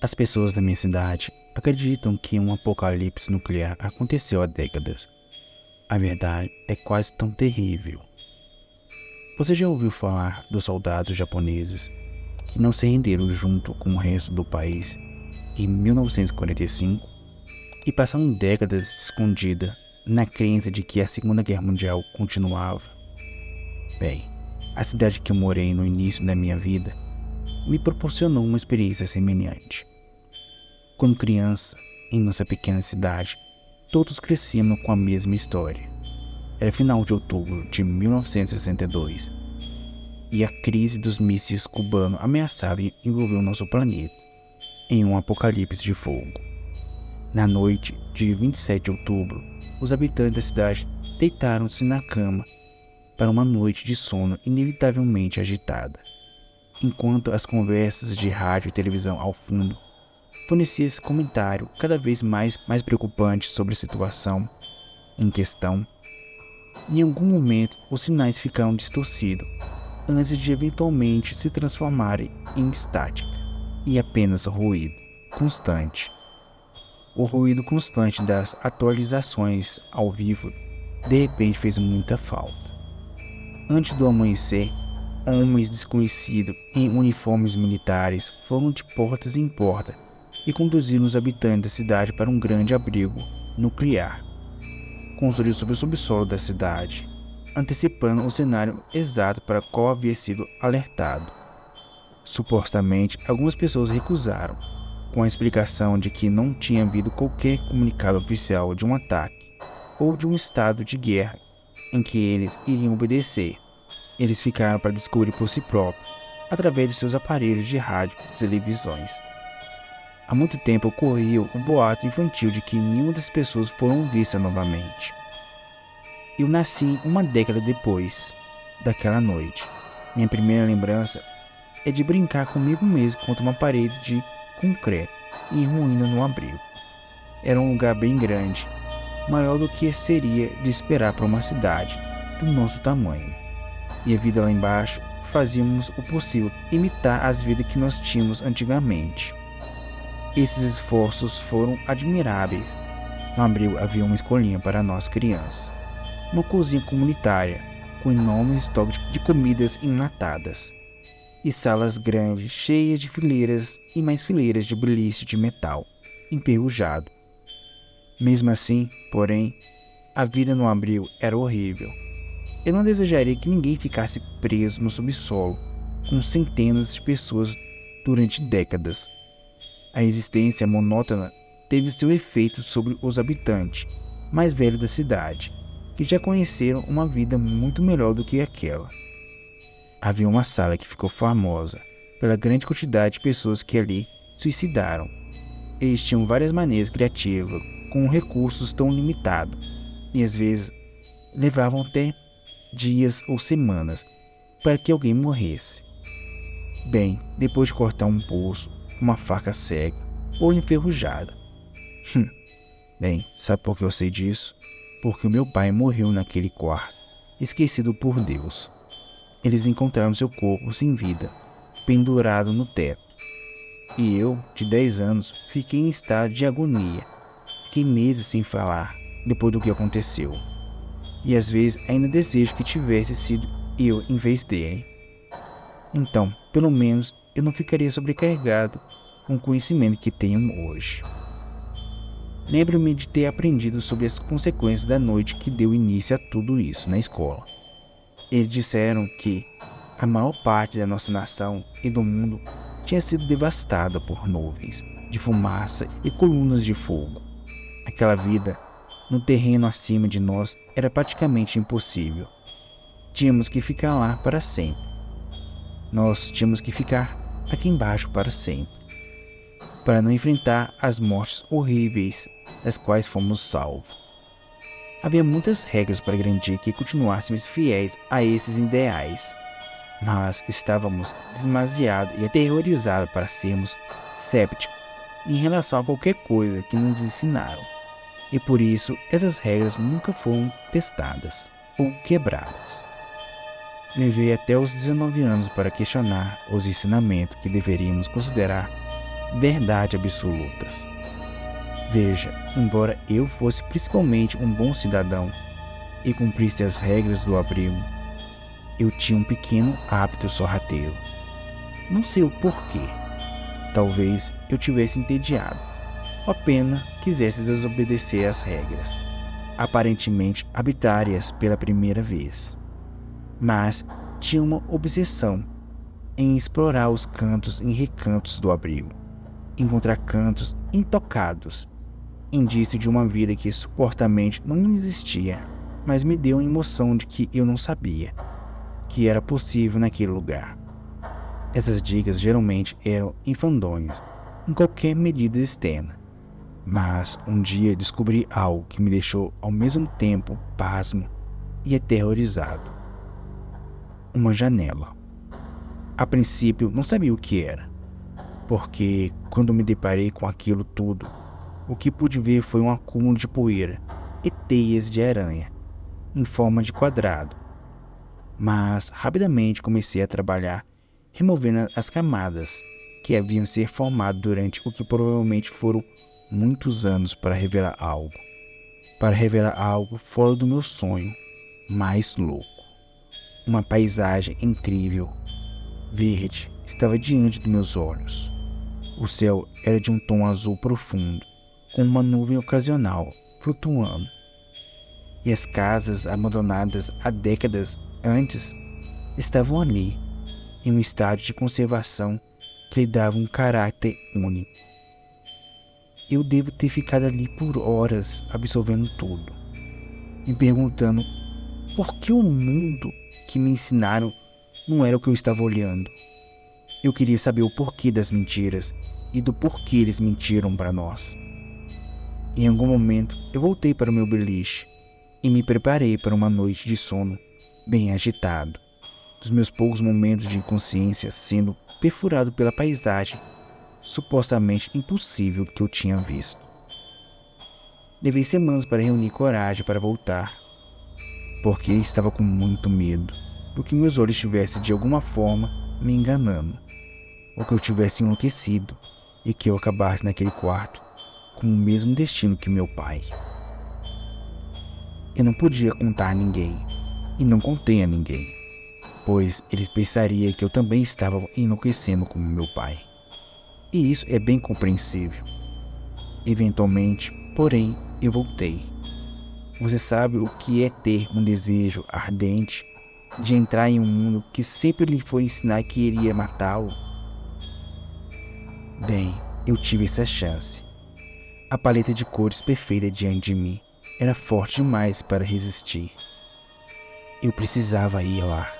As pessoas da minha cidade acreditam que um apocalipse nuclear aconteceu há décadas. A verdade é quase tão terrível. Você já ouviu falar dos soldados japoneses que não se renderam junto com o resto do país em 1945 e passaram décadas escondida na crença de que a Segunda Guerra Mundial continuava? Bem, a cidade que eu morei no início da minha vida me proporcionou uma experiência semelhante. Quando criança, em nossa pequena cidade, todos crescíamos com a mesma história. Era final de outubro de 1962 e a crise dos mísseis cubanos ameaçava envolver o nosso planeta em um apocalipse de fogo. Na noite de 27 de outubro, os habitantes da cidade deitaram-se na cama para uma noite de sono inevitavelmente agitada, enquanto as conversas de rádio e televisão ao fundo fornecia esse comentário cada vez mais preocupante sobre a situação em questão. Em algum momento, os sinais ficaram distorcidos antes de eventualmente se transformarem em estática e apenas ruído constante. O ruído constante das atualizações ao vivo de repente fez muita falta. Antes do amanhecer, homens desconhecidos em uniformes militares foram de portas em porta e conduziram os habitantes da cidade para um grande abrigo nuclear, construído sobre o subsolo da cidade, antecipando o cenário exato para o qual havia sido alertado. Supostamente, algumas pessoas recusaram, com a explicação de que não tinha havido qualquer comunicado oficial de um ataque ou de um estado de guerra em que eles iriam obedecer. Eles ficaram para descobrir por si próprios, através de seus aparelhos de rádio e televisões. Há muito tempo ocorria o boato infantil de que nenhuma das pessoas foram vistas novamente. Eu nasci uma década depois daquela noite. Minha primeira lembrança é de brincar comigo mesmo contra uma parede de concreto em ruína no abrigo. Era um lugar bem grande, maior do que seria de esperar para uma cidade do nosso tamanho. E a vida lá embaixo, fazíamos o possível imitar as vidas que nós tínhamos antigamente. Esses esforços foram admiráveis. No abrigo havia uma escolinha para nós crianças, uma cozinha comunitária com enormes estoques de comidas enlatadas e salas grandes cheias de fileiras e mais fileiras de beliche de metal enferrujado. Mesmo assim, porém, a vida no abrigo era horrível. Eu não desejaria que ninguém ficasse preso no subsolo com centenas de pessoas durante décadas. A existência monótona teve seu efeito sobre os habitantes mais velhos da cidade, que já conheceram uma vida muito melhor do que aquela. Havia uma sala que ficou famosa pela grande quantidade de pessoas que ali suicidaram. Eles tinham várias maneiras criativas, com recursos tão limitados, e às vezes levavam até dias ou semanas para que alguém morresse. Bem, depois de cortar um pulso, uma faca cega ou enferrujada. Bem, sabe por que eu sei disso? Porque o meu pai morreu naquele quarto, esquecido por Deus. Eles encontraram seu corpo sem vida, pendurado no teto. E eu, de 10 anos, fiquei em estado de agonia. Fiquei meses sem falar, depois do que aconteceu. E às vezes ainda desejo que tivesse sido eu em vez dele. Então, pelo menos, eu não ficaria sobrecarregado com o conhecimento que tenho hoje. Lembro-me de ter aprendido sobre as consequências da noite que deu início a tudo isso na escola. Eles disseram que a maior parte da nossa nação e do mundo tinha sido devastada por nuvens de fumaça e colunas de fogo. Aquela vida no terreno acima de nós era praticamente impossível. Tínhamos que ficar lá para sempre. Nós tínhamos que ficar aqui embaixo para sempre, para não enfrentar as mortes horríveis das quais fomos salvos. Havia muitas regras para garantir que continuássemos fiéis a esses ideais, mas estávamos demasiado e aterrorizados para sermos céticos em relação a qualquer coisa que nos ensinaram, e por isso essas regras nunca foram testadas ou quebradas. Levei até os 19 anos para questionar os ensinamentos que deveríamos considerar verdade absolutas. Veja, embora eu fosse principalmente um bom cidadão e cumprisse as regras do abrigo, eu tinha um pequeno hábito sorrateiro. Não sei o porquê. Talvez eu tivesse entediado, ou apenas quisesse desobedecer às regras, aparentemente arbitrárias pela primeira vez. Mas tinha uma obsessão em explorar os cantos e recantos do abrigo, encontrar cantos intocados, indício de uma vida que supostamente não existia, mas me deu a emoção de que eu não sabia que era possível naquele lugar. Essas dicas geralmente eram enfadonhas, em qualquer medida externa, mas um dia descobri algo que me deixou ao mesmo tempo pasmo e aterrorizado. Uma janela. A princípio não sabia o que era, porque quando me deparei com aquilo tudo, o que pude ver foi um acúmulo de poeira e teias de aranha, em forma de quadrado. Mas rapidamente comecei a trabalhar, removendo as camadas que haviam se formado durante o que provavelmente foram muitos anos para revelar algo fora do meu sonho mais louco. Uma paisagem incrível, verde, estava diante dos meus olhos. O céu era de um tom azul profundo, com uma nuvem ocasional flutuando. E as casas abandonadas há décadas antes estavam ali, em um estado de conservação que lhe dava um caráter único. Eu devo ter ficado ali por horas absorvendo tudo, me perguntando por que o mundo que me ensinaram não era o que eu estava olhando. Eu queria saber o porquê das mentiras e do porquê eles mentiram para nós. Em algum momento, eu voltei para o meu beliche e me preparei para uma noite de sono bem agitado, dos meus poucos momentos de inconsciência sendo perfurado pela paisagem supostamente impossível que eu tinha visto. Levei semanas para reunir coragem para voltar, porque estava com muito medo do que meus olhos estivessem de alguma forma me enganando, ou que eu tivesse enlouquecido e que eu acabasse naquele quarto com o mesmo destino que meu pai. Eu não podia contar a ninguém, e não contei a ninguém, pois ele pensaria que eu também estava enlouquecendo como meu pai. E isso é bem compreensível. Eventualmente, porém, eu voltei. Você sabe o que é ter um desejo ardente de entrar em um mundo que sempre lhe foi ensinar que iria matá-lo? Bem, eu tive essa chance. A paleta de cores perfeita diante de mim era forte demais para resistir. Eu precisava ir lá,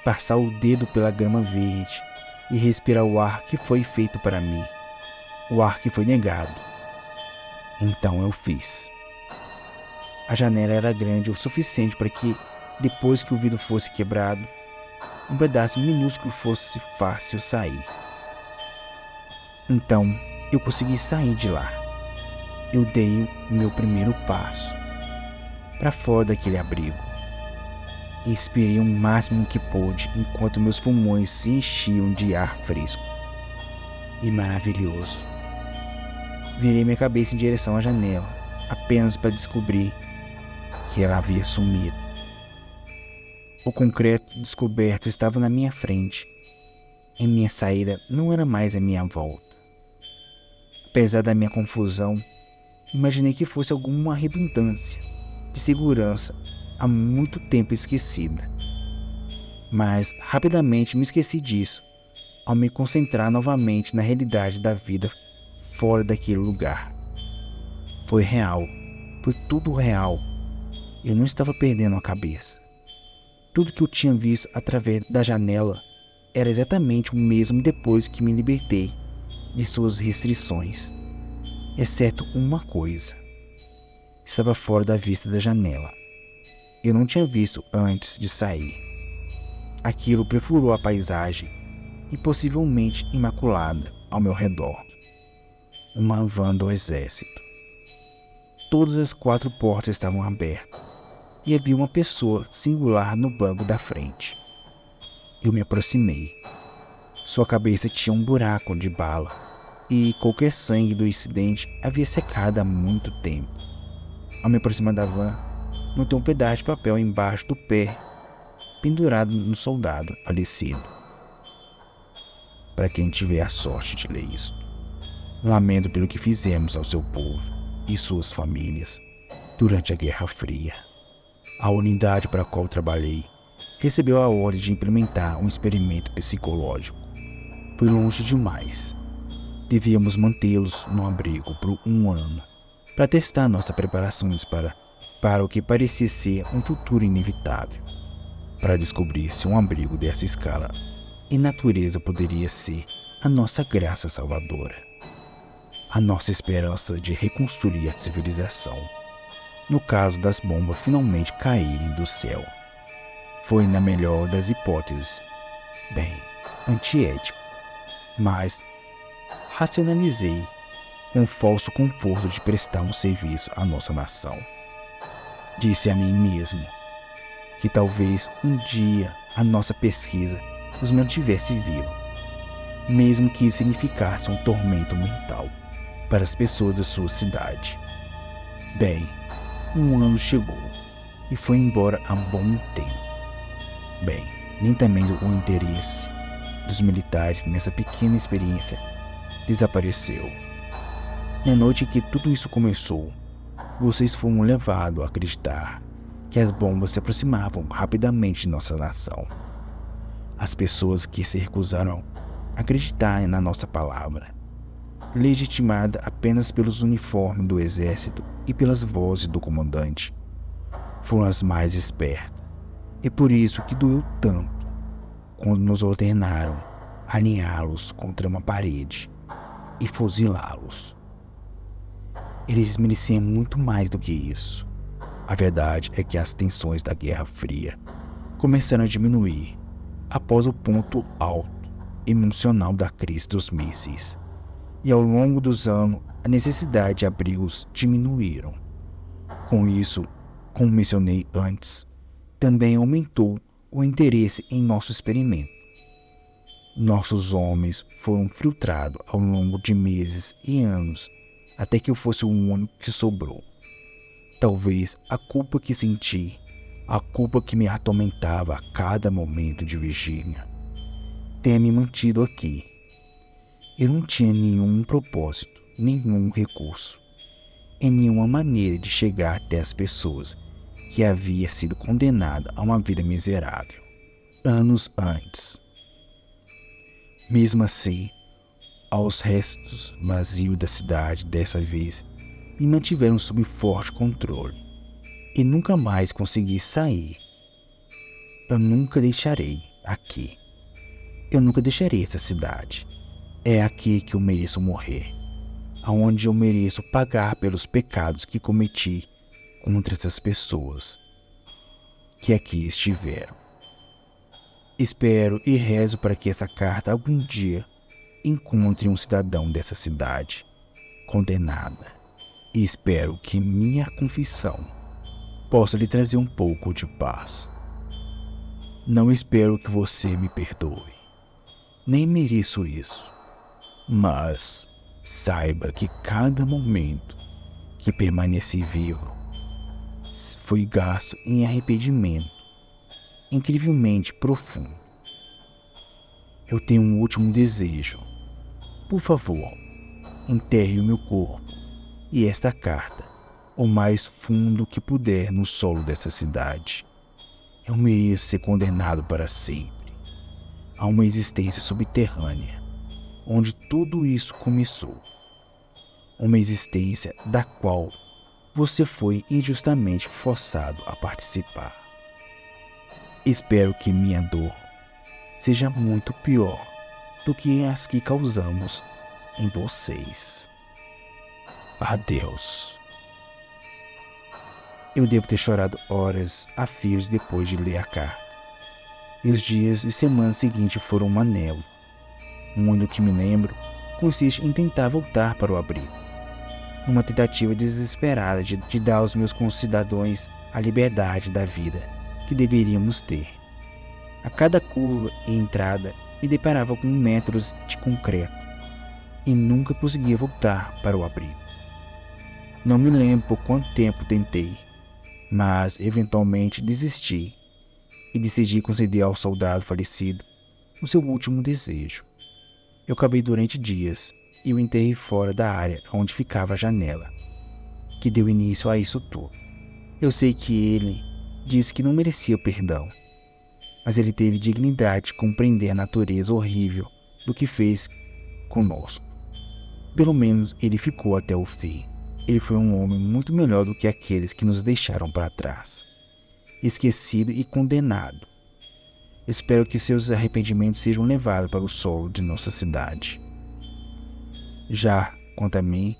passar o dedo pela grama verde e respirar o ar que foi feito para mim, o ar que foi negado. Então eu fiz. A janela era grande o suficiente para que, depois que o vidro fosse quebrado, um pedaço minúsculo fosse fácil sair. Então eu consegui sair de lá. Eu dei o meu primeiro passo para fora daquele abrigo e expirei o máximo que pude enquanto meus pulmões se enchiam de ar fresco e maravilhoso. Virei minha cabeça em direção à janela, apenas para descobrir que ela havia sumido. O concreto descoberto estava na minha frente, e minha saída não era mais à minha volta. Apesar da minha confusão, imaginei que fosse alguma redundância de segurança há muito tempo esquecida. Mas rapidamente me esqueci disso, ao me concentrar novamente na realidade da vida fora daquele lugar. Foi real, foi tudo real. Eu não estava perdendo a cabeça. Tudo que eu tinha visto através da janela era exatamente o mesmo depois que me libertei de suas restrições, exceto uma coisa. Estava fora da vista da janela. Eu não tinha visto antes de sair. Aquilo perfurou a paisagem, impossivelmente imaculada ao meu redor. Uma van do exército. Todas as 4 portas estavam abertas e havia uma pessoa singular no banco da frente. Eu me aproximei. Sua cabeça tinha um buraco de bala e qualquer sangue do incidente havia secado há muito tempo. Ao me aproximar da van, notei um pedaço de papel embaixo do pé, pendurado no soldado falecido. Para quem tiver a sorte de ler isto, lamento pelo que fizemos ao seu povo e suas famílias durante a Guerra Fria. A unidade para a qual trabalhei recebeu a ordem de implementar um experimento psicológico. Foi longe demais. Devíamos mantê-los no abrigo por 1 ano para testar nossas preparações para o que parecia ser um futuro inevitável, para descobrir se um abrigo dessa escala e natureza poderia ser a nossa graça salvadora, a nossa esperança de reconstruir a civilização, no caso das bombas finalmente caírem do céu. Foi na melhor das hipóteses, bem, antiético, mas racionalizei com o falso conforto de prestar um serviço à nossa nação. Disse a mim mesmo que talvez um dia a nossa pesquisa os mantivesse vivos, mesmo que isso significasse um tormento mental para as pessoas da sua cidade. Bem, 1 ano chegou e foi embora há um bom tempo. Bem, nem também o interesse dos militares nessa pequena experiência desapareceu. Na noite que tudo isso começou, vocês foram levados a acreditar que as bombas se aproximavam rapidamente de nossa nação. As pessoas que se recusaram a acreditar na nossa palavra, legitimada apenas pelos uniformes do exército e pelas vozes do comandante, foram as mais espertas. É por isso que doeu tanto quando nos ordenaram alinhá-los contra uma parede e fuzilá-los. Eles mereciam muito mais do que isso. A verdade é que as tensões da Guerra Fria começaram a diminuir após o ponto alto emocional da crise dos mísseis, e ao longo dos anos a necessidade de abrigos diminuíram. Com isso, como mencionei antes, também aumentou o interesse em nosso experimento. Nossos homens foram filtrados ao longo de meses e anos até que eu fosse o único que sobrou. Talvez a culpa que senti, a culpa que me atormentava a cada momento de vigília, tenha me mantido aqui. Eu não tinha nenhum propósito, nenhum recurso, e nenhuma maneira de chegar até as pessoas que havia sido condenada a uma vida miserável anos antes. Mesmo assim, aos restos vazios da cidade dessa vez me mantiveram sob forte controle e nunca mais consegui sair. Eu nunca deixarei aqui. Eu nunca deixarei essa cidade. É aqui que eu mereço morrer, aonde eu mereço pagar pelos pecados que cometi contra essas pessoas que aqui estiveram. Espero e rezo para que essa carta algum dia encontre um cidadão dessa cidade condenada, e espero que minha confissão possa lhe trazer um pouco de paz. Não espero que você me perdoe, nem mereço isso, mas saiba que cada momento que permaneci vivo foi gasto em arrependimento incrivelmente profundo. Eu tenho um último desejo. Por favor, enterre o meu corpo e esta carta o mais fundo que puder no solo dessa cidade. Eu mereço ser condenado para sempre a uma existência subterrânea, onde tudo isso começou. Uma existência da qual você foi injustamente forçado a participar. Espero que minha dor seja muito pior do que as que causamos em vocês. Adeus. Eu devo ter chorado horas a fios depois de ler a carta. E os dias e semanas seguintes foram uma névoa. Muito que me lembro consiste em tentar voltar para o abrigo, numa tentativa desesperada de dar aos meus concidadãos a liberdade da vida que deveríamos ter. A cada curva e entrada me deparava com metros de concreto, e nunca conseguia voltar para o abrigo. Não me lembro por quanto tempo tentei, mas eventualmente desisti e decidi conceder ao soldado falecido o seu último desejo. Eu cavei durante dias e o enterrei fora da área onde ficava a janela, que deu início a isso tudo. Eu sei que ele disse que não merecia perdão, mas ele teve dignidade de compreender a natureza horrível do que fez conosco. Pelo menos ele ficou até o fim. Ele foi um homem muito melhor do que aqueles que nos deixaram para trás, esquecido e condenado. Espero que seus arrependimentos sejam levados para o solo de nossa cidade. Já quanto a mim,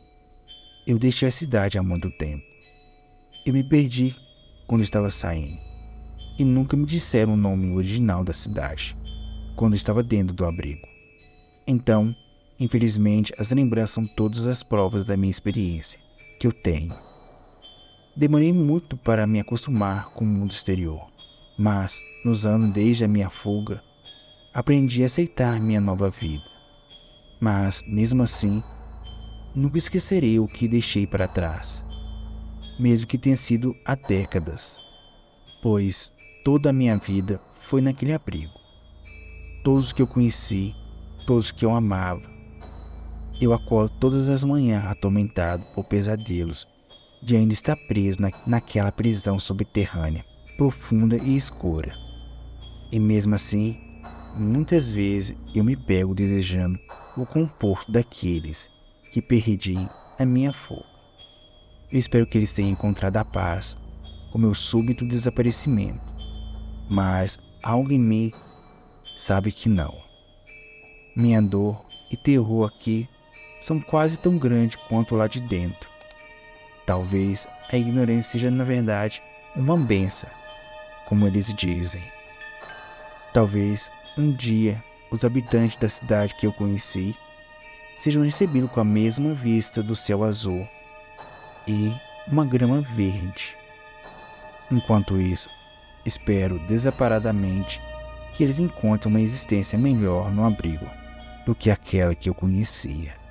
eu deixei a cidade há muito tempo. Eu me perdi quando estava saindo, e nunca me disseram o nome original da cidade, quando estava dentro do abrigo. Então, infelizmente, as lembranças são todas as provas da minha experiência que eu tenho. Demorei muito para me acostumar com o mundo exterior, mas, nos anos desde a minha fuga, aprendi a aceitar minha nova vida. Mas, mesmo assim, nunca esquecerei o que deixei para trás, mesmo que tenha sido há décadas, pois toda a minha vida foi naquele abrigo. Todos que eu conheci, todos que eu amava. Eu acordo todas as manhãs atormentado por pesadelos de ainda estar preso naquela prisão subterrânea, profunda e escura. E mesmo assim, muitas vezes eu me pego desejando o conforto daqueles que perdi na minha fuga. Eu espero que eles tenham encontrado a paz com meu súbito desaparecimento, mas algo em mim sabe que não. Minha dor e terror aqui são quase tão grandes quanto lá de dentro. Talvez a ignorância seja, na verdade, uma benção, como eles dizem. Talvez um dia os habitantes da cidade que eu conheci sejam recebidos com a mesma vista do céu azul e uma grama verde. Enquanto isso, espero desaparadamente que eles encontrem uma existência melhor no abrigo do que aquela que eu conhecia.